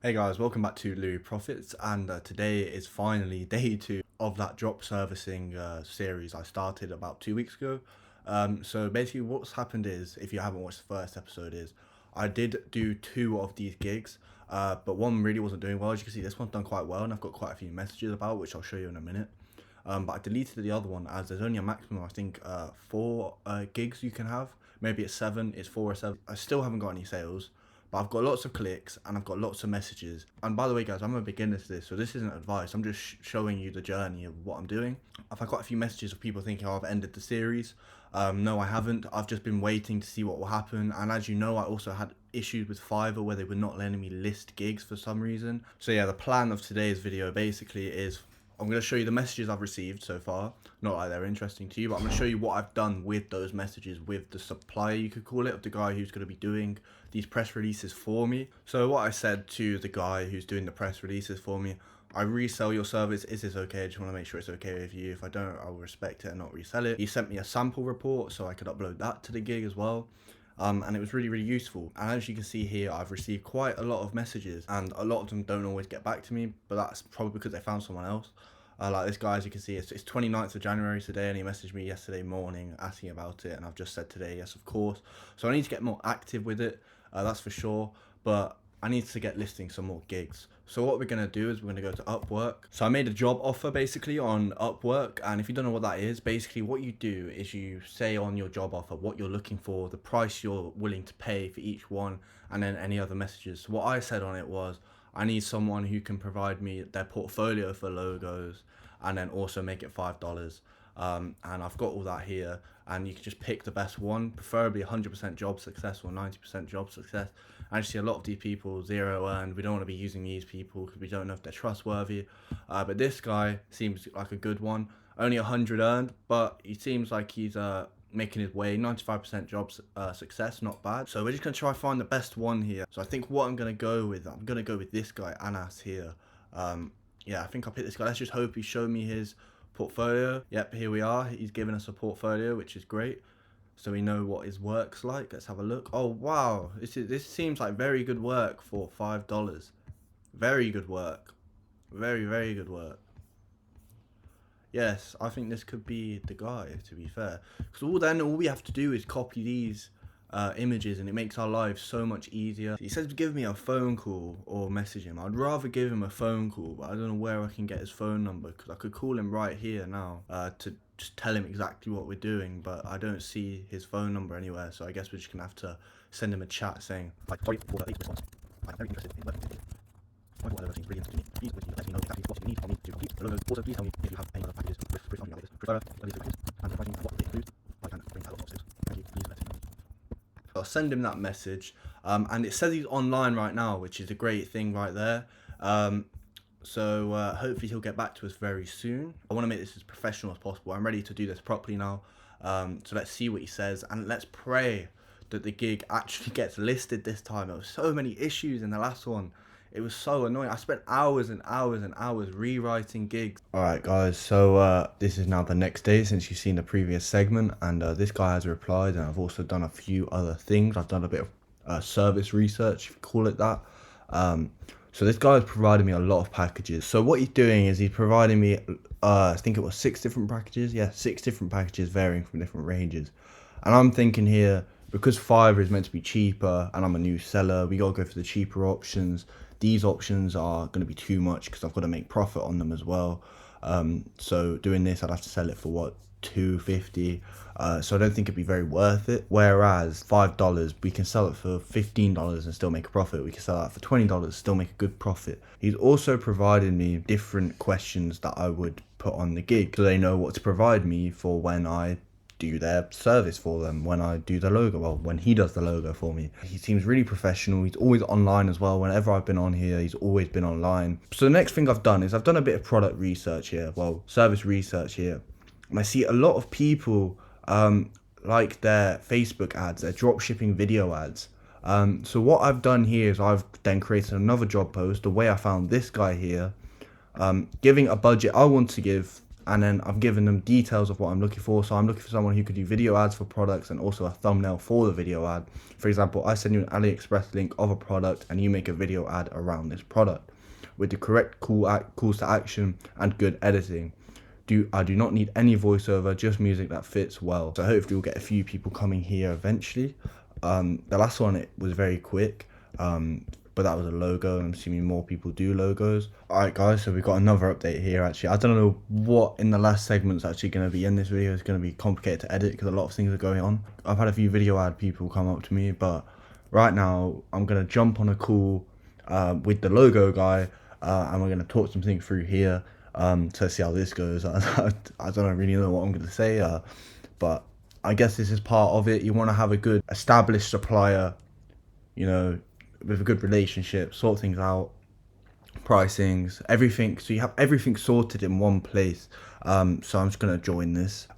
Hey guys, welcome back to Louis Profits, and today is finally day 2 of that drop servicing series I started about 2 weeks ago. So basically what's happened is, if you haven't watched the first episode, is I did do 2 of these gigs, but one really wasn't doing well. As you can see, this one's done quite well and I've got quite a few messages about, which I'll show you in a minute. But I deleted the other one as there's only a maximum, I think, 4 gigs you can have. Maybe it's 7, it's 4 or 7. I still haven't got any sales. But I've got lots of clicks and I've got lots of messages. And by the way, guys, I'm a beginner to this, so this isn't advice. I'm just showing you the journey of what I'm doing. I've had quite a few messages of people thinking, oh, I've ended the series. No, I haven't. I've just been waiting to see what will happen. And as you know, I also had issues with Fiverr where they were not letting me list gigs for some reason. So yeah, the plan of today's video basically is I'm going to show you the messages I've received so far. Not like they're interesting to you, but I'm going to show you what I've done with those messages, with the supplier, you could call it, of the guy who's going to be doing these press releases for me. So what I said to the guy who's doing the press releases for me, I resell your service, is this okay? I just want to make sure it's okay with you. If I don't, I'll respect it and not resell it. He sent me a sample report so I could upload that to the gig as well. And it was really useful. And as you can see here, I've received quite a lot of messages, and a lot of them don't always get back to me, but that's probably because they found someone else. Like this guy, as you can see, it's 29th of January today, and he messaged me yesterday morning asking about it, and I've just said today, yes, of course. So I need to get more active with it, that's for sure, but I need to get listing some more gigs. So what we're going to do is we're going to go to Upwork. So I made a job offer basically on Upwork, and if you don't know what that is, basically what you do is you say on your job offer what you're looking for, the price you're willing to pay for each one, and then any other messages. So what I said on it was, I need someone who can provide me their portfolio for logos and then also make it $5. And I've got all that here, and you can just pick the best one, preferably 100% job success or 90% job success. I see a lot of these people, 0 earned. We don't want to be using these people because we don't know if they're trustworthy. But this guy seems like a good one. Only 100 earned, but he seems like he's making his way. 95% job success, not bad. So we're just going to try to find the best one here. So I think what I'm going to go with this guy, Anas here. Yeah, I think I'll pick this guy. Let's just hope he showed me his portfolio. Yep, here we are. He's given us a portfolio, which is great. So we know what his work's like. Let's have a look. Oh, wow. This seems like very good work for $5. Very good work. Very good work. Yes, I think this could be the guy, to be fair. Because all we have to do is copy these images, and it makes our lives so much easier. He says to give me a phone call or message him. I'd rather give him a phone call, but I don't know where I can get his phone number, because I could call him right here now to just tell him exactly what we're doing, but I don't see his phone number anywhere, so I guess we're just gonna have to send him a chat saying, sorry for the late response. I'm very interested in working with you. Whatever seems really interesting to me, please would you let me know exactly what you need from me to complete the logos. Also, please tell me if you have any other packages with refunding others. Prefer these packages, and providing what they include, I can bring out lots of sales. Thank you, please let me know. I'll send him that message, and it says he's online right now, which is a great thing right there. So hopefully he'll get back to us very soon. I want to make this as professional as possible. I'm ready to do this properly now. So let's see what he says, and let's pray that the gig actually gets listed this time. There were so many issues in the last one. It was so annoying. I spent hours and hours rewriting gigs. Alright guys, so this is now the next day since you've seen the previous segment, and this guy has replied, and I've also done a few other things. I've done a bit of service research, if you call it that. So this guy has provided me a lot of packages. So what he's doing is he's providing me, I think it was 6 different packages. Yeah, 6 different packages varying from different ranges. And I'm thinking here, because Fiverr is meant to be cheaper and I'm a new seller, we got to go for the cheaper options. These options are going to be too much because I've got to make profit on them as well. So doing this, I'd have to sell it for what, $2.50. So I don't think it'd be very worth it. Whereas $5, we can sell it for $15 and still make a profit. We can sell that for $20, still make a good profit. He's also provided me different questions that I would put on the gig, so they know what to provide me for when I do their service for them, when I do the logo, well, when he does the logo for me. He seems really professional. He's always online as well. Whenever I've been on here, he's always been online. So the next thing I've done is I've done a bit of product research here, well, service research here. And I see a lot of people like their Facebook ads, their dropshipping video ads. So what I've done here is I've then created another job post, the way I found this guy here, giving a budget I want to give and then I've given them details of what I'm looking for. So I'm looking for someone who could do video ads for products and also a thumbnail for the video ad. For example, I send you an AliExpress link of a product and you make a video ad around this product with the correct calls to action and good editing. I do not need any voiceover, just music that fits well. So hopefully we'll get a few people coming here eventually. The last one, it was very quick, but that was a logo. I'm assuming more people do logos. Alright guys, so we've got another update here actually. I don't know what in the last segment's actually going to be in this video. It's going to be complicated to edit because a lot of things are going on. I've had a few video ad people come up to me, but right now I'm going to jump on a call with the logo guy, and we're going to talk some things through here. To see how this goes. I don't really know what I'm going to say, but I guess this is part of it. You want to have a good established supplier, you know, with a good relationship, sort things out, pricings, everything, so you have everything sorted in one place. So I'm just going to join this.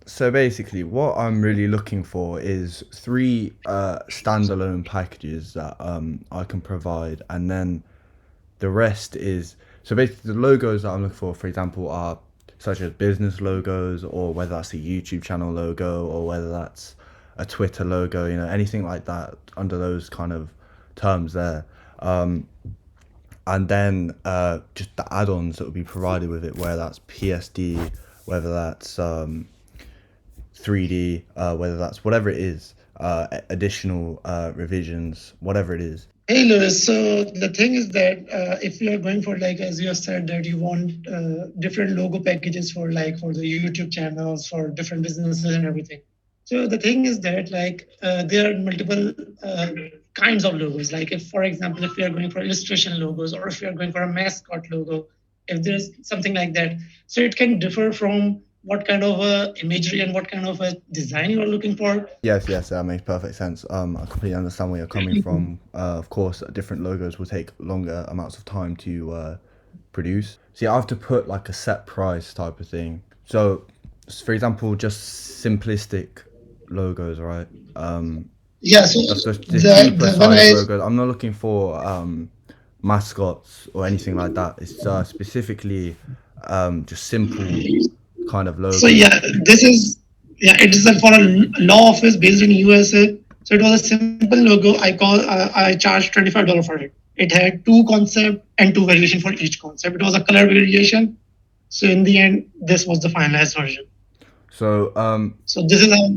So basically what I'm really looking for is 3 standalone packages that I can provide, and then the rest is, so basically the logos that I'm looking for example, are such as business logos, or whether that's a YouTube channel logo, or whether that's a Twitter logo, you know, anything like that under those kind of terms there. And then just the add-ons that will be provided with it, whether that's PSD, whether that's 3D, whether that's whatever it is, additional revisions, whatever it is. Hey Lewis, so the thing is that if you are going for, like, as you have said, that you want different logo packages for, like, for the YouTube channels, for different businesses and everything. So the thing is that, like, there are multiple kinds of logos. Like, if, for example, if you are going for illustration logos, or if you are going for a mascot logo, if there's something like that, so it can differ from what kind of a imagery and what kind of a design you are looking for. Yes, that makes perfect sense. I completely understand where you're coming from. Of course, different logos will take longer amounts of time to produce. See, I have to put like a set price type of thing. So, for example, just simplistic logos, right? Yeah, so the logos. I'm not looking for mascots or anything like that. It's specifically just simple kind of logo. So yeah, it is for a law office based in USA. So it was a simple logo. I charged $25 for it. It had 2 concepts and 2 variation for each concept. It was a color variation. So in the end, this was the finalized version. So so this is how.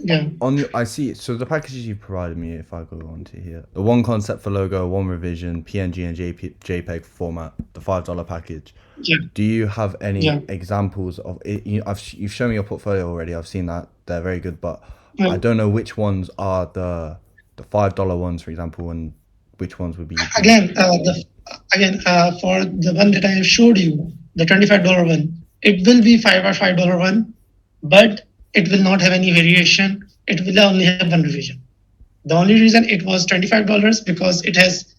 Yeah. I see. So the packages you provided me, if I go on to here, the 1 concept for logo, 1 revision, PNG and JPEG format, the $5 package. Yeah. Do you have any examples of it? You've shown me your portfolio already. I've seen that they're very good, but I don't know which ones are the $5 ones, for example, and which ones would be again for the one that I have showed you, the $25 one. It will be $5 one, but it will not have any variation. It will only have 1 revision. The only reason it was $25 because it has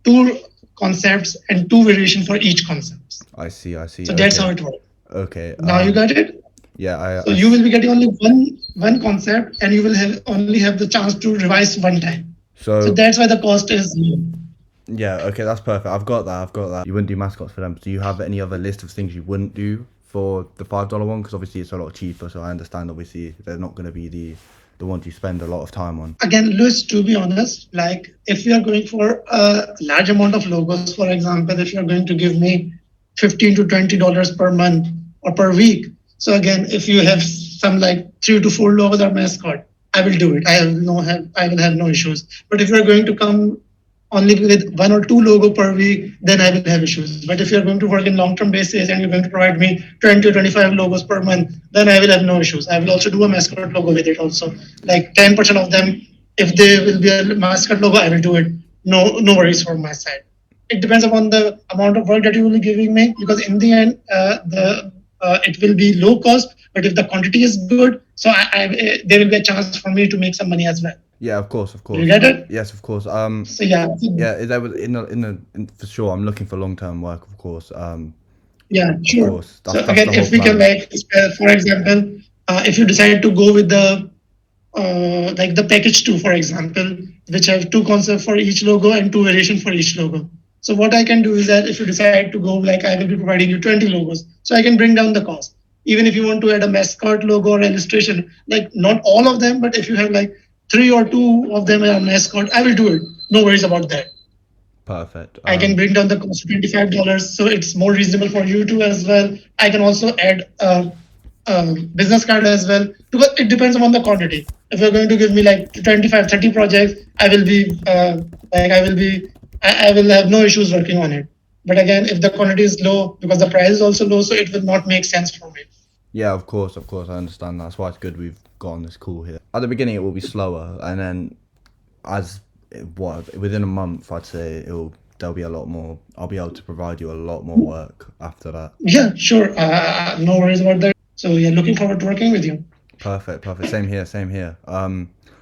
2 concepts and 2 variation for each concept. I see. So that's how it works. Okay. Now you got it? Yeah. So you will be getting only one concept, and you will only have the chance to revise 1 time. So that's why the cost is low. Yeah, okay, that's perfect. I've got that. You wouldn't do mascots for them. Do you have any other list of things you wouldn't do for the $5 one? Because obviously it's a lot cheaper, so I understand obviously they're not going to be the ones you spend a lot of time on. Again, Luis, to be honest, like, if you are going for a large amount of logos, for example, if you're going to give me $15 to $20 per month or per week, so again, if you have some like 3 to 4 logos or mascot, I will do it. I will have no issues. But if you're going to come only with 1 or 2 logo per week, then I will have issues. But if you're going to work in long-term basis and you're going to provide me 20 or 25 logos per month, then I will have no issues. I will also do a mascot logo with it also. Like 10% of them, if they will be a mascot logo, I will do it. No worries from my side. It depends upon the amount of work that you will be giving me, because in the end, it will be low cost. But if the quantity is good, so there will be a chance for me to make some money as well. Yeah, of course. You get it? Yes, of course. So yeah, that was in for sure. I'm looking for long-term work, of course. Yeah, sure. Of course. So again, if we can, like, for example, if you decide to go with the like the package 2, for example, which have 2 concepts for each logo and 2 variation for each logo. So what I can do is that if you decide to go, like I will be providing you 20 logos, so I can bring down the cost. Even if you want to add a mascot logo or illustration, like not all of them, but if you have like 3 or 2 of them are mascot, I will do it. No worries about that. Perfect. I can bring down the cost to $25, so it's more reasonable for you too as well. I can also add a business card as well, because it depends upon the quantity. If you're going to give me like 25, 30 projects, I will be like I will have no issues working on it. But again, if the quantity is low, because the price is also low, so it will not make sense for me. Yeah, of course, I understand. That's why it's good we've got on this call here. At the beginning, it will be slower, and then within a month, I'd say there'll be a lot more. I'll be able to provide you a lot more work after that. Yeah, sure. No worries about that. So yeah, looking forward to working with you. Perfect. Same here, same here.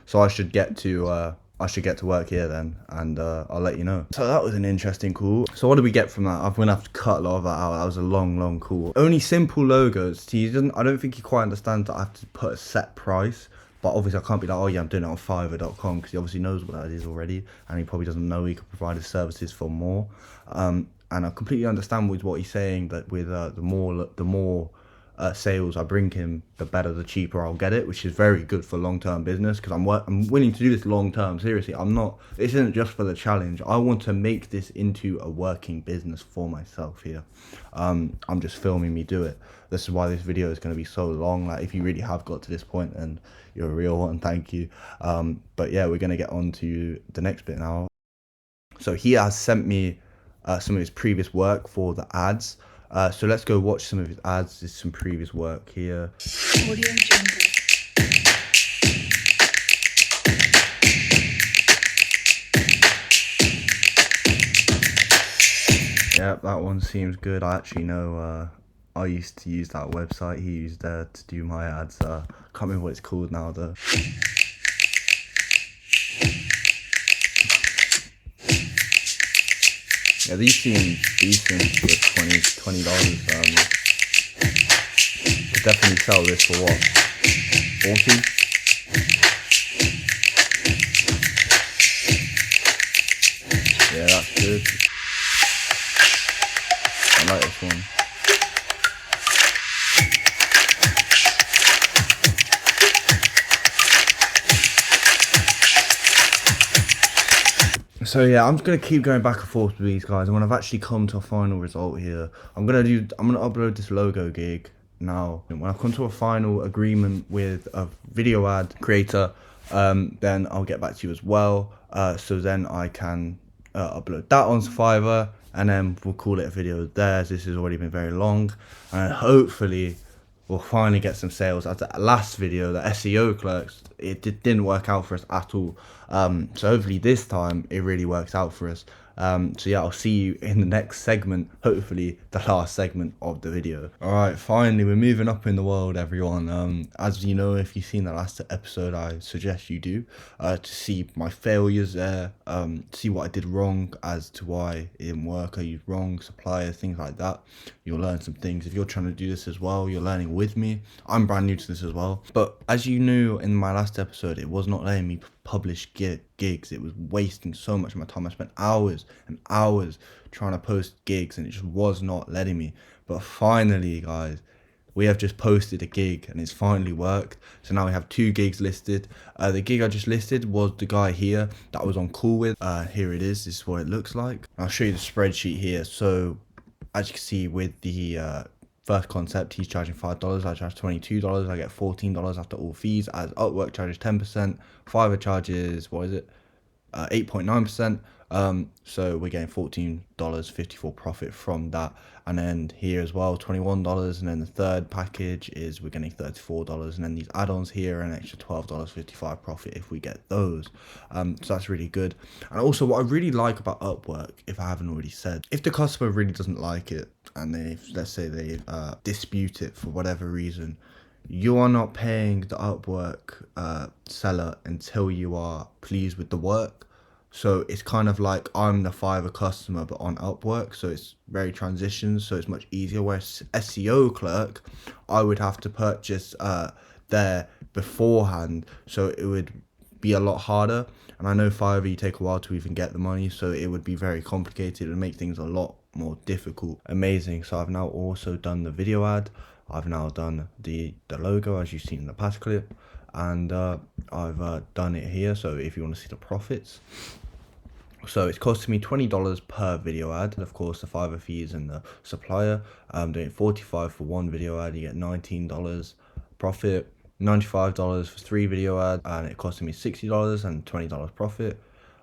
So I should get to work here then, and I'll let you know. So that was an interesting call. So what did we get from that? I'm gonna have to cut a lot of that out. That was a long call. Only simple logos. I don't think he quite understands that I have to put a set price. But obviously I can't be like, oh yeah, I'm doing it on Fiverr.com, because he obviously knows what that is already, and he probably doesn't know he could provide his services for more. And I completely understand with what he's saying, that with the more sales I bring him, the better, the cheaper I'll get it, which is very good for long-term business, because I'm willing to do this long-term. Seriously, this isn't just for the challenge. I want to make this into a working business for myself here. I'm just filming me do it. This is why this video is going to be so long. Like, if you really have got to this point, and you're a real one, thank you. But yeah, we're going to get on to the next bit now. So he has sent me some of his previous work for the ads. So let's go watch some of his ads. There's some previous work here. Audio Jungle. Yeah, that one seems good. I actually know, I used to use that website he used to do my ads. Can't remember what it's called now though. Yeah, these seem decent for $20. Could definitely sell this for what? 40? Yeah, that's good. I like this one. So yeah, I'm just gonna keep going back and forth with these guys, and when I've actually come to a final result here, I'm gonna upload this logo gig now. And when I come to a final agreement with a video ad creator, then I'll get back to you as well. So then I can upload that onto Fiverr, and then we'll call it a video there. This has already been very long, and hopefully we'll finally get some sales. As the last video, the SEO clerks, didn't work out for us at all. So hopefully this time it really works out for us. So yeah, I'll see you in the next segment, hopefully the last segment of the video. All right, finally we're moving up in the world, everyone. As you know, if you've seen the last episode, I suggest you do, to see my failures there, see what I did wrong as to why it didn't work. I used wrong suppliers, things like that. You'll learn some things. If you're trying to do this as well, you're learning with me. I'm brand new to this as well, but as you knew in my last episode, it was not letting me publish gigs. It was wasting so much of my time. I spent hours and hours trying to post gigs, and it just was not letting me. But finally, guys, we have just posted a gig, and it's finally worked. So now we have 2 gigs listed. The gig I just listed was the guy here that I was on call with. Here it is. This is what it looks like. I'll show you the spreadsheet here. So as you can see, with the first concept, he's charging $5. I charge $22. I get $14 after all fees. As Upwork charges 10%. Fiverr charges, what is it? 8.9%. So we're getting $14.54 profit from that. And then here as well, $21. And then the third package is we're getting $34. And then these add-ons here are an extra $12.55 profit if we get those. So that's really good. And also what I really like about Upwork, if I haven't already said, if the customer really doesn't like it, and let's say they dispute it for whatever reason, you are not paying the Upwork seller until you are pleased with the work. So it's kind of like I'm the Fiverr customer, but on Upwork. So it's very transitions. So it's much easier. Whereas SEO clerk, I would have to purchase there beforehand. So it would be a lot harder. And I know Fiverr, you take a while to even get the money, so it would be very complicated and make things a lot more difficult. Amazing. So I've now also done the video ad. I've now done the logo, as you've seen in the past clip, and I've done it here. So if you want to see the profits, so it's costing me $20 per video ad. Of course, the Fiverr fees and the supplier. I'm doing $45 for one video ad. You get $19 profit. $95 for 3 video ads, and it costed me $60 and $20 profit,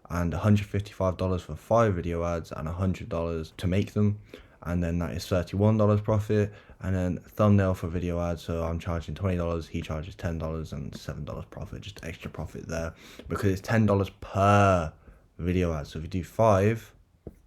and $155 for 5 video ads and $100 to make them, and then that is $31 profit. And then thumbnail for video ads, so I'm charging $20, he charges $10 and $7 profit, just extra profit there because it's $10 per video ad. So if you do 5,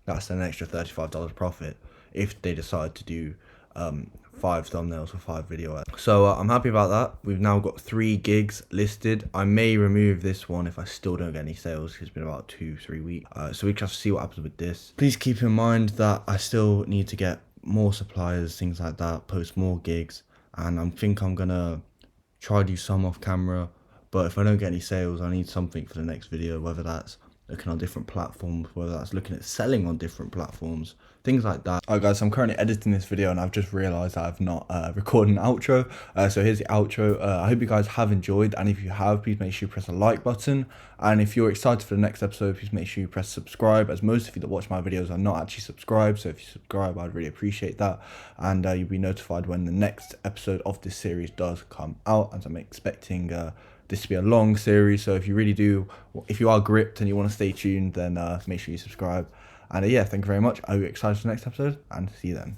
that's an extra $35 profit if they decide to do 5 thumbnails for 5 video ads. So I'm happy about that. We've now got 3 gigs listed. I may remove this one if I still don't get any sales. It's been about 2-3 weeks. So we just have to see what happens with this. Please keep in mind that I still need to get more suppliers, things like that, post more gigs, and I think I'm gonna try to do some off camera. But if I don't get any sales, I need something for the next video, whether that's looking on different platforms, whether that's looking at selling on different platforms, things like that. Alright guys, so I'm currently editing this video and I've just realised that I've not recorded an outro. So here's the outro. I hope you guys have enjoyed, and if you have, please make sure you press the like button. And if you're excited for the next episode, please make sure you press subscribe, as most of you that watch my videos are not actually subscribed. So if you subscribe, I'd really appreciate that, and you'll be notified when the next episode of this series does come out, as I'm expecting this to be a long series. So if you really do, if you are gripped and you want to stay tuned, then make sure you subscribe. And yeah, thank you very much. I hope you're excited for the next episode, and see you then.